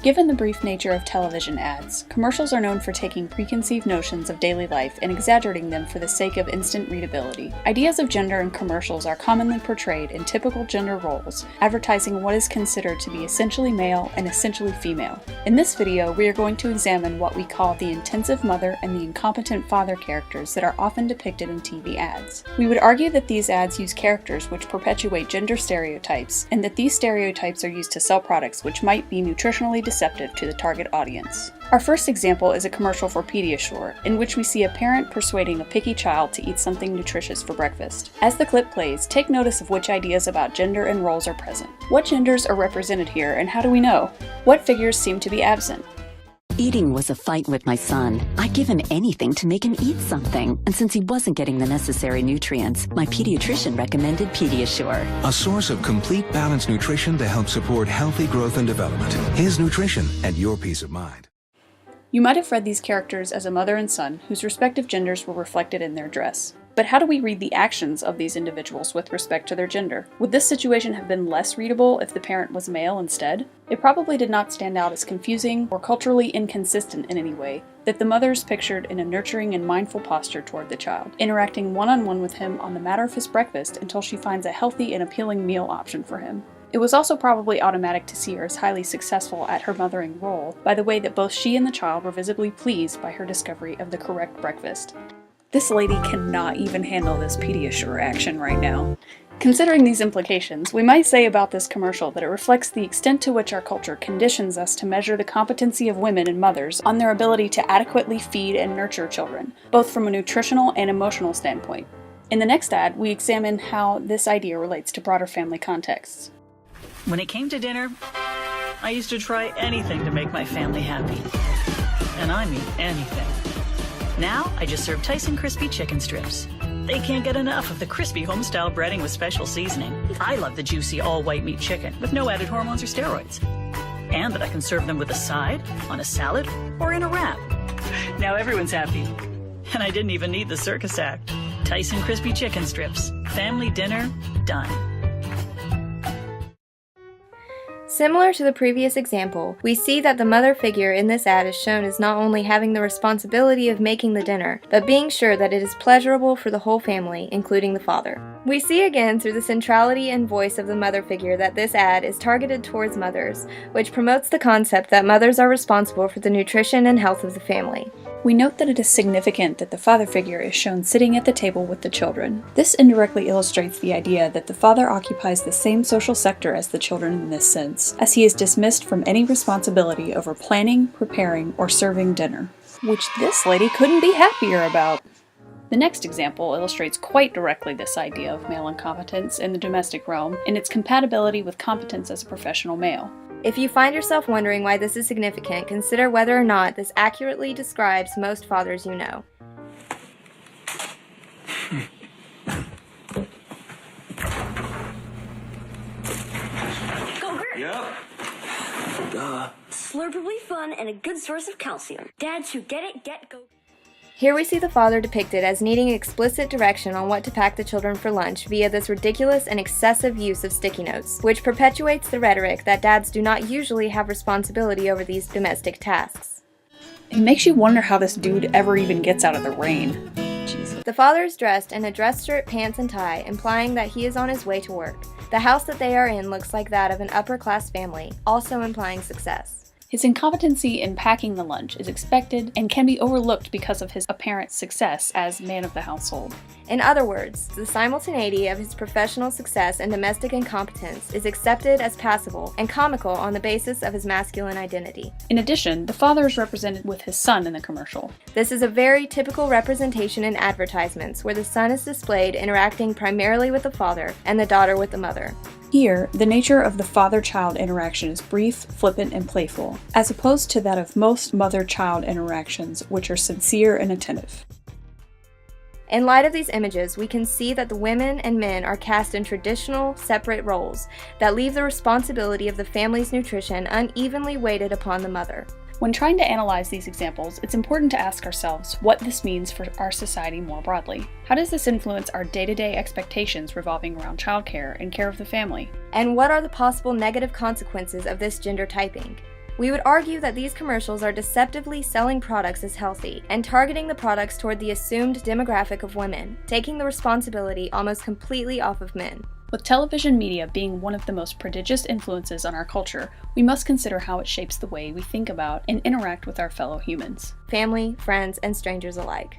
Given the brief nature of television ads, commercials are known for taking preconceived notions of daily life and exaggerating them for the sake of instant readability. Ideas of gender in commercials are commonly portrayed in typical gender roles, advertising what is considered to be essentially male and essentially female. In this video, we are going to examine what we call the intensive mother and the incompetent father characters that are often depicted in TV ads. We would argue that these ads use characters which perpetuate gender stereotypes, and that these stereotypes are used to sell products which might be nutritionally deceptive to the target audience. Our first example is a commercial for Pediasure, in which we see a parent persuading a picky child to eat something nutritious for breakfast. As the clip plays, take notice of which ideas about gender and roles are present. What genders are represented here, and how do we know? What figures seem to be absent? Eating was a fight with my son. I'd give him anything to make him eat something. And since he wasn't getting the necessary nutrients, my pediatrician recommended Pediasure. A source of complete balanced nutrition to help support healthy growth and development. His nutrition and your peace of mind. You might have read these characters as a mother and son whose respective genders were reflected in their dress. But how do we read the actions of these individuals with respect to their gender? Would this situation have been less readable if the parent was male instead? It probably did not stand out as confusing or culturally inconsistent in any way, that the mother is pictured in a nurturing and mindful posture toward the child, interacting one-on-one with him on the matter of his breakfast until she finds a healthy and appealing meal option for him. It was also probably automatic to see her as highly successful at her mothering role by the way that both she and the child were visibly pleased by her discovery of the correct breakfast. This lady cannot even handle this Pediasure action right now. Considering these implications, we might say about this commercial that it reflects the extent to which our culture conditions us to measure the competency of women and mothers on their ability to adequately feed and nurture children, both from a nutritional and emotional standpoint. In the next ad, we examine how this idea relates to broader family contexts. When it came to dinner, I used to try anything to make my family happy. And I mean anything. Now, I just serve Tyson crispy chicken strips. They can't get enough of the crispy homestyle breading with special seasoning. I love the juicy all-white meat chicken with no added hormones or steroids. And that I can serve them with a side, on a salad, or in a wrap. Now everyone's happy. And I didn't even need the circus act. Tyson crispy chicken strips. Family dinner, done. Similar to the previous example, we see that the mother figure in this ad is shown as not only having the responsibility of making the dinner, but being sure that it is pleasurable for the whole family, including the father. We see again through the centrality and voice of the mother figure that this ad is targeted towards mothers, which promotes the concept that mothers are responsible for the nutrition and health of the family. We note that it is significant that the father figure is shown sitting at the table with the children. This indirectly illustrates the idea that the father occupies the same social sector as the children in this sense, as he is dismissed from any responsibility over planning, preparing, or serving dinner. Which this lady couldn't be happier about. The next example illustrates quite directly this idea of male incompetence in the domestic realm and its compatibility with competence as a professional male. If you find yourself wondering why this is significant, consider whether or not this accurately describes most fathers you know. Go, Gert! Yep. Duh. Slurpably fun and a good source of calcium. Dads who get it, get go. Here we see the father depicted as needing explicit direction on what to pack the children for lunch via this ridiculous and excessive use of sticky notes, which perpetuates the rhetoric that dads do not usually have responsibility over these domestic tasks. It makes you wonder how this dude ever even gets out of the rain. Jesus. The father is dressed in a dress shirt, pants, and tie, implying that he is on his way to work. The house that they are in looks like that of an upper-class family, also implying success. His incompetency in packing the lunch is expected and can be overlooked because of his apparent success as man of the household. In other words, the simultaneity of his professional success and domestic incompetence is accepted as passable and comical on the basis of his masculine identity. In addition, the father is represented with his son in the commercial. This is a very typical representation in advertisements where the son is displayed interacting primarily with the father and the daughter with the mother. Here, the nature of the father-child interaction is brief, flippant, and playful, as opposed to that of most mother-child interactions, which are sincere and attentive. In light of these images, we can see that the women and men are cast in traditional, separate roles that leave the responsibility of the family's nutrition unevenly weighted upon the mother. When trying to analyze these examples, it's important to ask ourselves what this means for our society more broadly. How does this influence our day-to-day expectations revolving around childcare and care of the family? And what are the possible negative consequences of this gender typing? We would argue that these commercials are deceptively selling products as healthy and targeting the products toward the assumed demographic of women, taking the responsibility almost completely off of men. With television media being one of the most prodigious influences on our culture, we must consider how it shapes the way we think about and interact with our fellow humans. Family, friends, and strangers alike.